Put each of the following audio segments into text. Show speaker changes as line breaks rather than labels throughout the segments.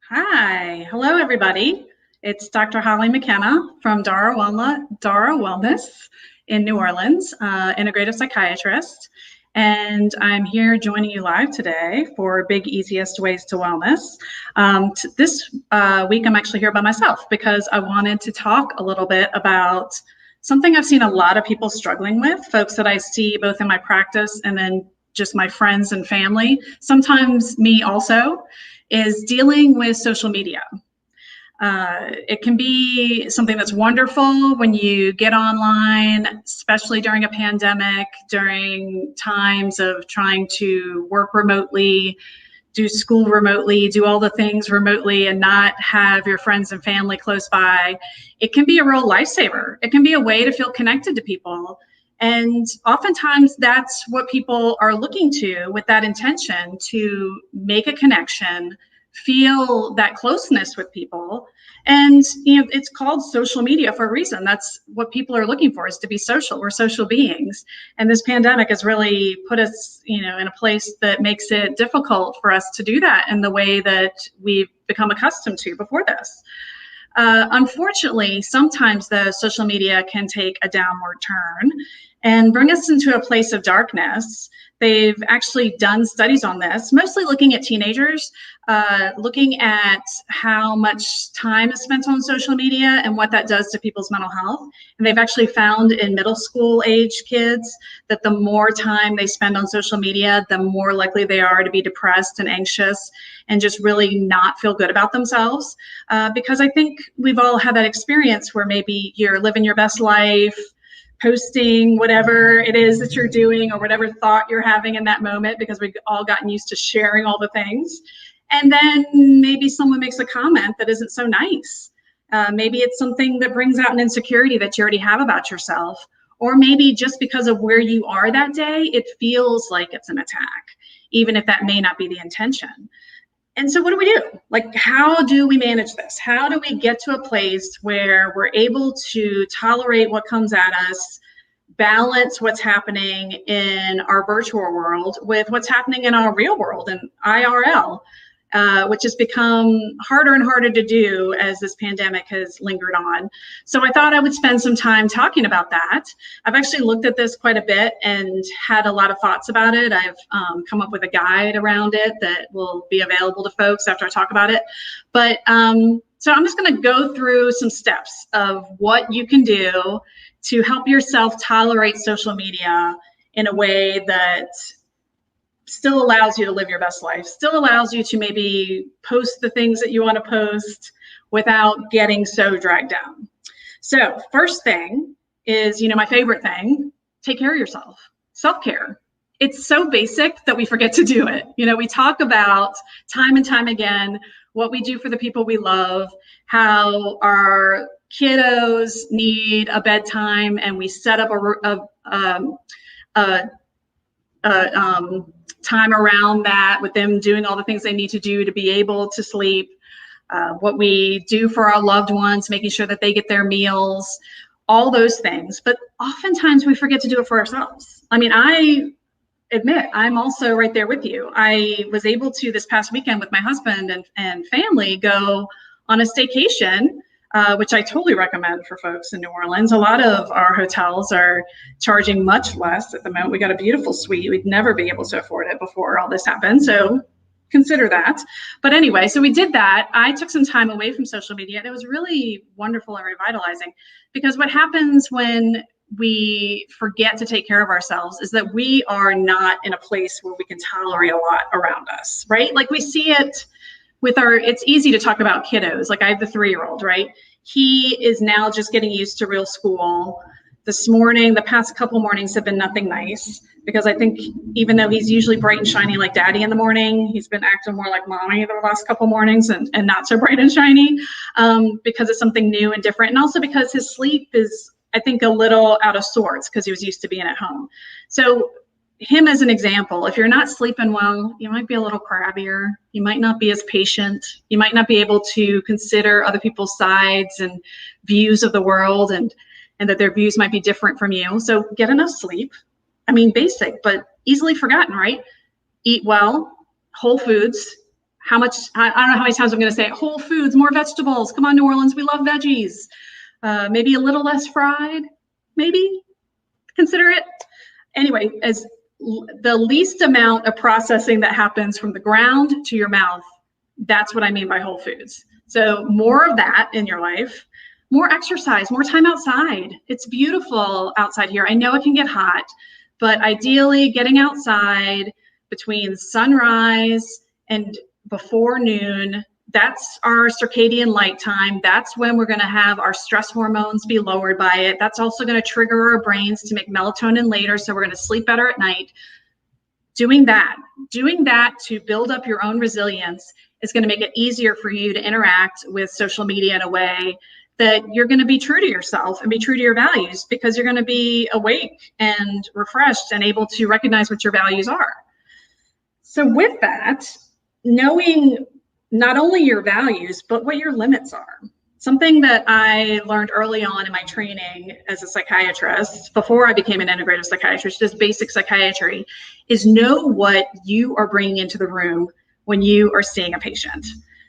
Hi, hello everybody. It's Dr. Holly McKenna from Dara Wellness in New Orleans, integrative psychiatrist. And I'm here joining you live today for Big Easiest Ways to Wellness. This week, I'm actually here by myself because I wanted to talk a little bit about something I've seen a lot of people struggling with, folks that I see both in my practice and then just my friends and family, sometimes me also, is dealing with social media. It can be something that's wonderful when you get online, especially during a pandemic, during times of trying to work remotely, do school remotely, do all the things remotely and not have your friends and family close by. It can be a real lifesaver. It can be a way to feel connected to people. And oftentimes that's what people are looking to with that intention to make a connection, feel that closeness with people. And it's called social media for a reason. That's what people are looking for, is to be social. We're social beings. And this pandemic has really put us, in a place that makes it difficult for us to do that in the way that we've become accustomed to before this. Unfortunately, sometimes the social media can take a downward turn and bring us into a place of darkness. They've actually done studies on this, mostly looking at teenagers, looking at how much time is spent on social media and what that does to people's mental health. And they've actually found in middle school age kids that the more time they spend on social media, the more likely they are to be depressed and anxious and just really not feel good about themselves. Because I think we've all had that experience where maybe you're living your best life, posting whatever it is that you're doing or whatever thought you're having in that moment, because we've all gotten used to sharing all the things. And then maybe someone makes a comment that isn't so nice. Maybe it's something that brings out an insecurity that you already have about yourself. Or maybe just because of where you are that day, it feels like it's an attack, even if that may not be the intention. And so what do we do? Like, how do we manage this? How do we get to a place where we're able to tolerate what comes at us, balance what's happening in our virtual world with what's happening in our real world and IRL, which has become harder and harder to do as this pandemic has lingered on. So I thought I would spend some time talking about that. I've actually looked at this quite a bit and had a lot of thoughts about it. I've come up with a guide around it that will be available to folks after I talk about it. But so I'm just going to go through some steps of what you can do to help yourself tolerate social media in a way that still allows you to live your best life, still allows you to maybe post the things that you want to post without getting so dragged down. So first thing is, my favorite thing, take care of yourself. Self-care. It's so basic that we forget to do it. We talk about time and time again what we do for the people we love, how our kiddos need a bedtime, and we set up a time around that with them doing all the things they need to do to be able to sleep, what we do for our loved ones, making sure that they get their meals, all those things. But oftentimes we forget to do it for ourselves. I mean, I admit I'm also right there with you. I was able to this past weekend with my husband and family go on a staycation, which I totally recommend for folks in New Orleans. A lot of our hotels are charging much less at the moment. We got a beautiful suite. We'd never be able to afford it before all this happened. So consider that. But anyway, so we did that. I took some time away from social media, and it was really wonderful and revitalizing, because what happens when we forget to take care of ourselves is that we are not in a place where we can tolerate a lot around us, right? Like we see it with it's easy to talk about kiddos. Like I have the 3-year-old, right? He is now just getting used to real school. This morning, the past couple mornings have been nothing nice, because I think even though he's usually bright and shiny like daddy in the morning, he's been acting more like mommy the last couple mornings and not so bright and shiny, because it's something new and different. And also because his sleep is, I think, a little out of sorts because he was used to being at home. So him as an example, if you're not sleeping well, you might be a little crabbier. You might not be as patient. You might not be able to consider other people's sides and views of the world, and that their views might be different from you. So get enough sleep. I mean, basic, but easily forgotten, right? Eat well, whole foods, I don't know how many times I'm going to say it, whole foods, more vegetables. Come on, New Orleans, we love veggies. Maybe a little less fried, maybe consider it. Anyway, as the least amount of processing that happens from the ground to your mouth, that's what I mean by whole foods. So more of that in your life, more exercise, more time outside. It's beautiful outside here. I know it can get hot, but ideally getting outside between sunrise and before noon, that's our circadian light time. That's when we're going to have our stress hormones be lowered by it. That's also going to trigger our brains to make melatonin later, so we're going to sleep better at night. Doing that to build up your own resilience is going to make it easier for you to interact with social media in a way that you're going to be true to yourself and be true to your values, because you're going to be awake and refreshed and able to recognize what your values are. So with that, knowing not only your values, but what your limits are. Something that I learned early on in my training as a psychiatrist, before I became an integrative psychiatrist, just basic psychiatry, is know what you are bringing into the room when you are seeing a patient.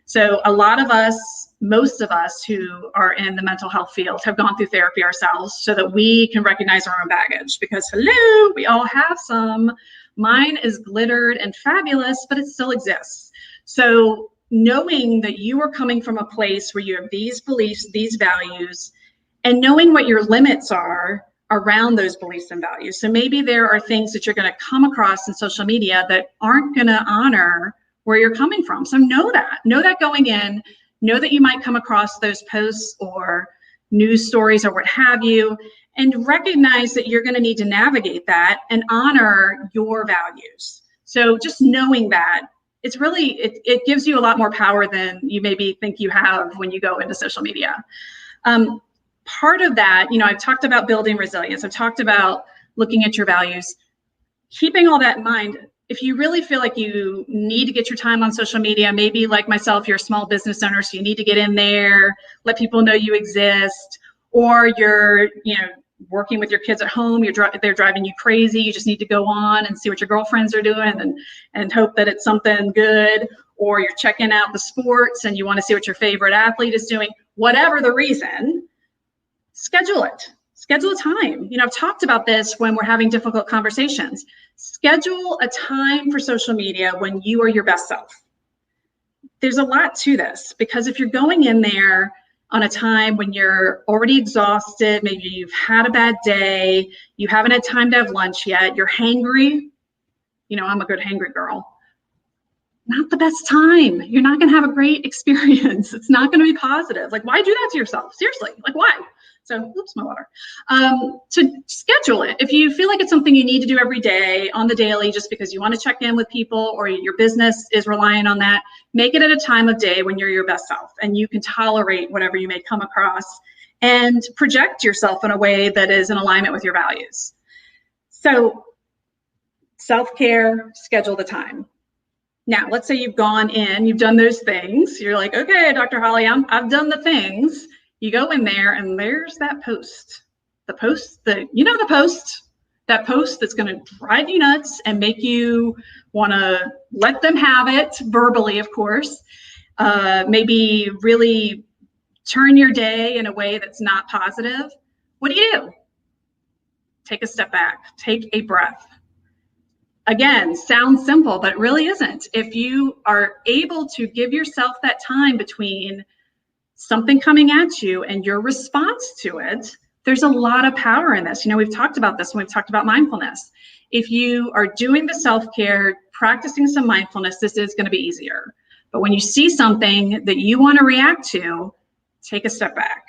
So a lot of us, most of us who are in the mental health field have gone through therapy ourselves so that we can recognize our own baggage, because hello, we all have some. Mine is glittered and fabulous, but it still exists. So knowing that you are coming from a place where you have these beliefs, these values, and knowing what your limits are around those beliefs and values. So maybe there are things that you're going to come across in social media that aren't going to honor where you're coming from. So know that going in, know that you might come across those posts or news stories or what have you, and recognize that you're going to need to navigate that and honor your values. So just knowing that, it's really, it gives you a lot more power than you maybe think you have when you go into social media. Part of that, I've talked about building resilience. I've talked about looking at your values. Keeping all that in mind, if you really feel like you need to get your time on social media, maybe like myself, you're a small business owner, so you need to get in there, let people know you exist, or you're, working with your kids at home, they're driving you crazy, you just need to go on and see what your girlfriends are doing and hope that it's something good, or you're checking out the sports and you want to see what your favorite athlete is doing. Whatever the reason, schedule it. Schedule a time. I've talked about this when we're having difficult conversations. Schedule a time for social media when you are your best self. There's a lot to this, because if you're going in there on a time when you're already exhausted, maybe you've had a bad day, you haven't had time to have lunch yet, you're hangry, I'm a good hangry girl. Not the best time. You're not going to have a great experience. It's not going to be positive. Like, why do that to yourself? Seriously, like, why? So, oops, my water. To schedule it. If you feel like it's something you need to do every day on the daily, just because you want to check in with people or your business is relying on that, make it at a time of day when you're your best self and you can tolerate whatever you may come across and project yourself in a way that is in alignment with your values. So, self-care, schedule the time. Now, let's say you've gone in, you've done those things. You're like, okay, Dr. Holly, I've done the things. You go in there and there's that post. That post that's going to drive you nuts and make you want to let them have it verbally, of course. Maybe really turn your day in a way that's not positive. What do? Take a step back, take a breath. Again, sounds simple, but it really isn't. If you are able to give yourself that time between something coming at you and your response to it, there's a lot of power in this. We've talked about this when we've talked about mindfulness. If you are doing the self-care, practicing some mindfulness, this is going to be easier. But when you see something that you want to react to, take a step back.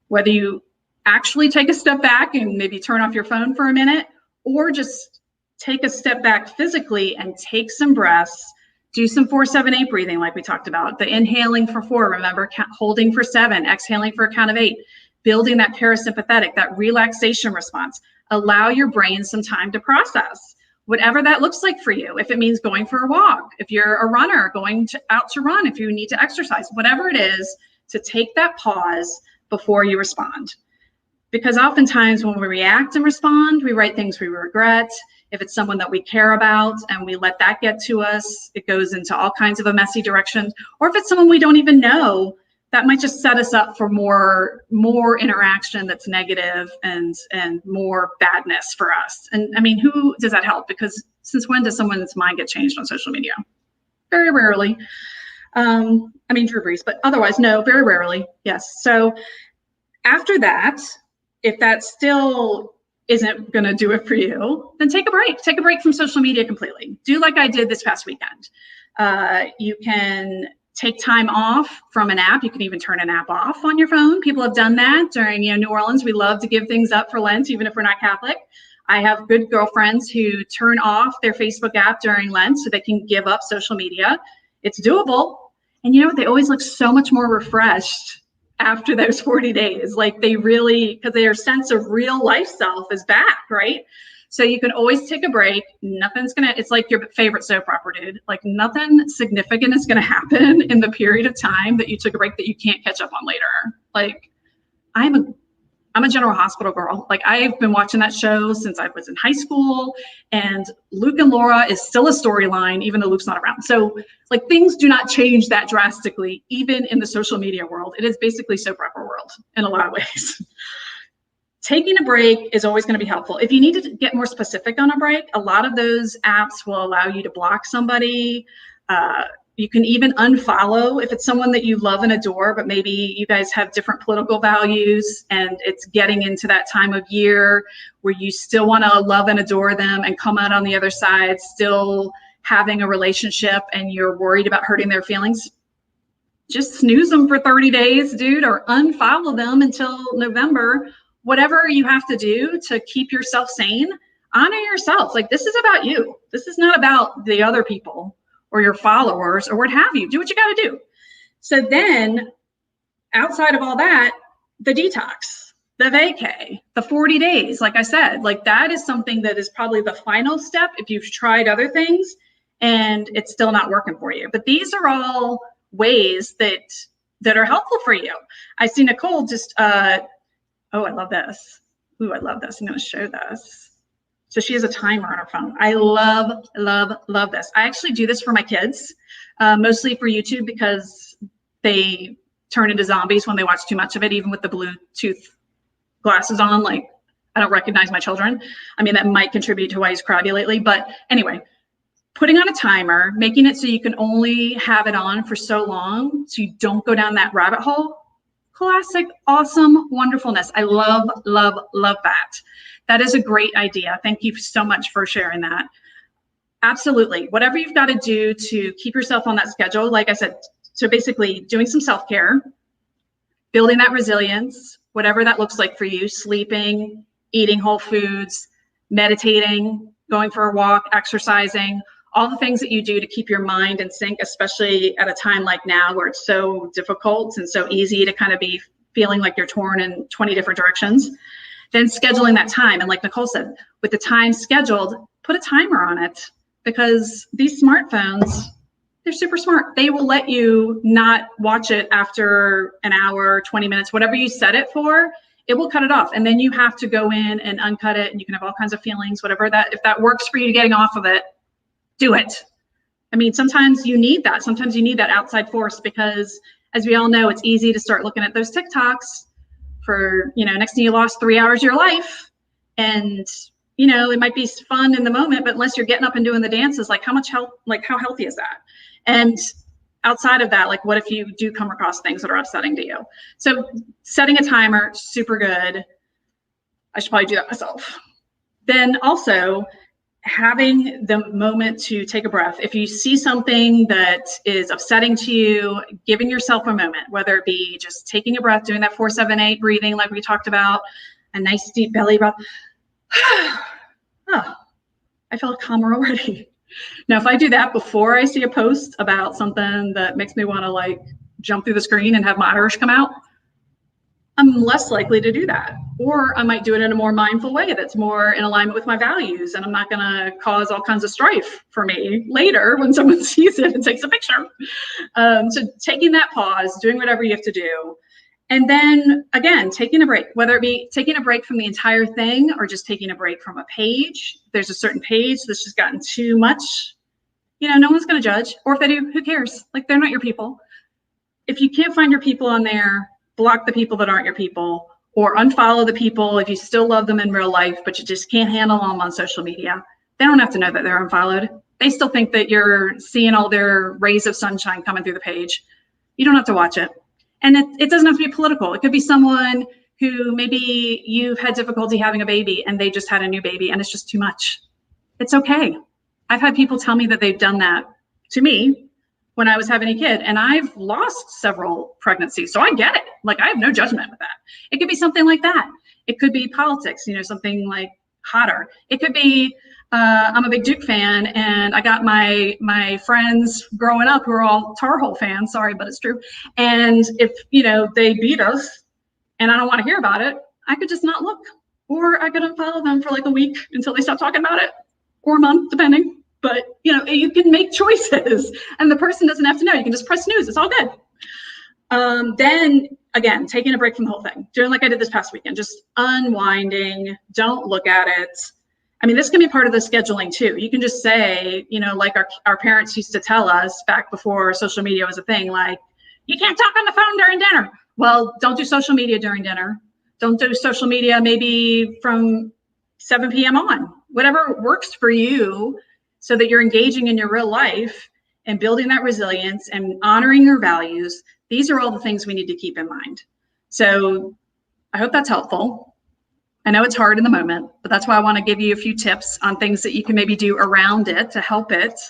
Whether you actually take a step back and maybe turn off your phone for a minute, or just take a step back physically and take some breaths, do some 4-7-8 breathing like we talked about. The inhaling for 4, remember, holding for 7, exhaling for a count of 8, building that parasympathetic, that relaxation response. Allow your brain some time to process, whatever that looks like for you. If it means going for a walk, if you're a runner, going out to run, if you need to exercise, whatever it is, to take that pause before you respond. Because oftentimes when we react and respond, we write things we regret. If it's someone that we care about and we let that get to us, it goes into all kinds of a messy direction. Or if it's someone we don't even know, that might just set us up for more interaction that's negative and more badness for us. And I mean, who does that help? Because since when does someone's mind get changed on social media? Very rarely. I mean, Drew Brees, but otherwise, no, very rarely. Yes. So after that, if that still isn't going to do it for you, then take a break. Take a break from social media completely. Do like I did this past weekend. You can take time off from an app. You can even turn an app off on your phone. People have done that during, New Orleans. We love to give things up for Lent, even if we're not Catholic. I have good girlfriends who turn off their Facebook app during Lent so they can give up social media. It's doable. And you know what? They always look so much more refreshed after those 40 days. Like they really, because their sense of real life self is back, right? So you can always take a break. It's like your favorite soap opera, dude. Like nothing significant is gonna happen in the period of time that you took a break that you can't catch up on later. Like I'm a General Hospital girl. Like I've been watching that show since I was in high school, and Luke and Laura is still a storyline, even though Luke's not around. So like things do not change that drastically, even in the social media world. It is basically soap opera world in a lot of ways. Taking a break is always going to be helpful. If you need to get more specific on a break, a lot of those apps will allow you to block somebody. You can even unfollow if it's someone that you love and adore, but maybe you guys have different political values and it's getting into that time of year where you still want to love and adore them and come out on the other side, still having a relationship, and you're worried about hurting their feelings. Just snooze them for 30 days, dude, or unfollow them until November. Whatever you have to do to keep yourself sane, honor yourself. Like this is about you. This is not about the other people or your followers or what have you. Do what you got to do. So then outside of all that, the detox, the vacay, the 40 days, like I said, like that is something that is probably the final step if you've tried other things and it's still not working for you. But these are all ways that are helpful for you. I see Nicole just, oh, I love this. Ooh, I love this. I'm going to show this. So she has a timer on her phone. I love, love, love this. I actually do this for my kids, mostly for YouTube because they turn into zombies when they watch too much of it, even with the Bluetooth glasses on. Like, I don't recognize my children. I mean, that might contribute to why he's crabby lately. But anyway, putting on a timer, making it so you can only have it on for so long so you don't go down that rabbit hole. Classic, awesome wonderfulness. I love, love, love that. That is a great idea. Thank you so much for sharing that. Absolutely. Whatever you've got to do to keep yourself on that schedule, like I said, so basically doing some self-care, building that resilience, whatever that looks like for you, sleeping, eating whole foods, meditating, going for a walk, exercising, all the things that you do to keep your mind in sync, especially at a time like now where it's so difficult and so easy to kind of be feeling like you're torn in 20 different directions. Then scheduling that time. And like Nicole said, with the time scheduled, put a timer on it because these smartphones, they're super smart. They will let you not watch it after an hour, 20 minutes, whatever you set it for, it will cut it off. And then you have to go in and uncut it and you can have all kinds of feelings, whatever that, if that works for you getting off of it, do it. I mean, sometimes you need that. Sometimes you need that outside force because as we all know, it's easy to start looking at those TikToks for, next thing you lost 3 hours of your life. And, it might be fun in the moment, but unless you're getting up and doing the dances, like how healthy is that? And outside of that, like what if you do come across things that are upsetting to you? So setting a timer, super good. I should probably do that myself. Then also, having the moment to take a breath. If you see something that is upsetting to you, giving yourself a moment, whether it be just taking a breath, doing that 4-7-8 breathing like we talked about, a nice deep belly breath. Oh, I feel calmer already. Now, if I do that before I see a post about something that makes me want to like jump through the screen and have my Irish come out, I'm less likely to do that. Or I might do it in a more mindful way that's more in alignment with my values. And I'm not going to cause all kinds of strife for me later when someone sees it and takes a picture. So taking that pause, doing whatever you have to do, And then again, taking a break, whether it be taking a break from the entire thing or just taking a break from a page. There's a certain page that's just gotten too much. No one's going to judge. Or if they do, who cares? Like, they're not your people. If you can't find your people on there, block the people that aren't your people, or unfollow the people if you still love them in real life, but you just can't handle them on social media. They don't have to know that they're unfollowed. They still think that you're seeing all their rays of sunshine coming through the page. You don't have to watch it. And it doesn't have to be political. It could be someone who maybe you've had difficulty having a baby and they just had a new baby and it's just too much. It's okay. I've had people tell me that they've done that to me when I was having a kid, and I've lost several pregnancies. So I get it. Like, I have no judgment with that. It could be something like that. It could be politics, something like hotter. It could be, I'm a big Duke fan, and I got my friends growing up who are all Tar Heel fans. Sorry, but it's true. And if, they beat us and I don't want to hear about it, I could just not look, or I could unfollow them for like a week until they stop talking about it, or a month, depending. But, you can make choices and the person doesn't have to know. You can just press snooze. It's all good. Then, again, taking a break from the whole thing. Doing like I did this past weekend, just unwinding. Don't look at it. I mean, this can be part of the scheduling too. You can just say, like our parents used to tell us back before social media was a thing, like, you can't talk on the phone during dinner. Well, don't do social media during dinner. Don't do social media maybe from 7 p.m. on. Whatever works for you, so that you're engaging in your real life and building that resilience and honoring your values. These are all the things we need to keep in mind. So I hope that's helpful. I know it's hard in the moment, but that's why I want to give you a few tips on things that you can maybe do around it to help it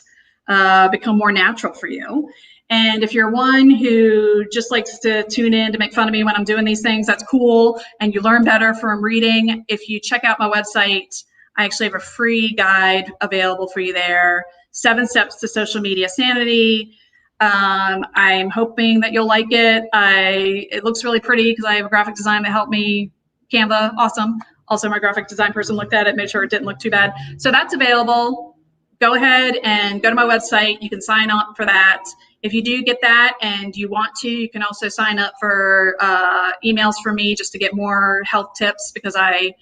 become more natural for you. And if you're one who just likes to tune in to make fun of me when I'm doing these things, that's cool. And you learn better from reading. If you check out my website, I actually have a free guide available for you there. 7 Steps to Social Media Sanity. I'm hoping that you'll like it. It looks really pretty because I have a graphic design that helped me. Canva, awesome. Also, my graphic design person looked at it, made sure it didn't look too bad. So that's available. Go ahead and go to my website. You can sign up for that. If you do get that and you want to, you can also sign up for emails from me just to get more health tips, because I,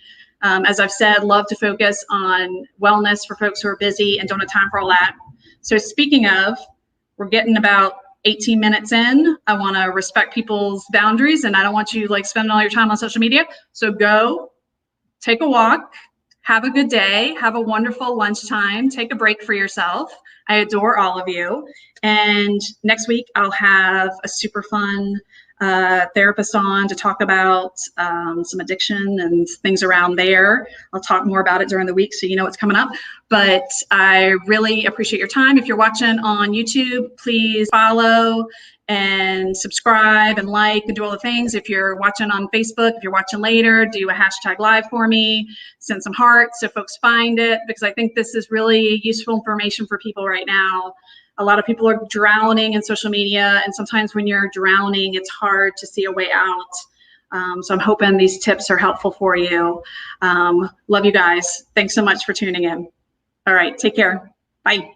as I've said, love to focus on wellness for folks who are busy and don't have time for all that. So speaking of, we're getting about 18 minutes in. I want to respect people's boundaries, and I don't want you like spending all your time on social media. So go take a walk, have a good day, have a wonderful lunchtime, take a break for yourself. I adore all of you. And next week I'll have a super fun therapist on to talk about some addiction and things around there. I'll talk more about it during the week so you know what's coming up. But I really appreciate your time. If you're watching on YouTube, please follow and subscribe and like and do all the things. If you're watching on Facebook, if you're watching later, do a hashtag live for me, send some hearts so folks find it, because I think this is really useful information for people right now. A lot of people are drowning in social media, and sometimes when you're drowning, it's hard to see a way out. So I'm hoping these tips are helpful for you. Love you guys. Thanks so much for tuning in. All right, take care. Bye.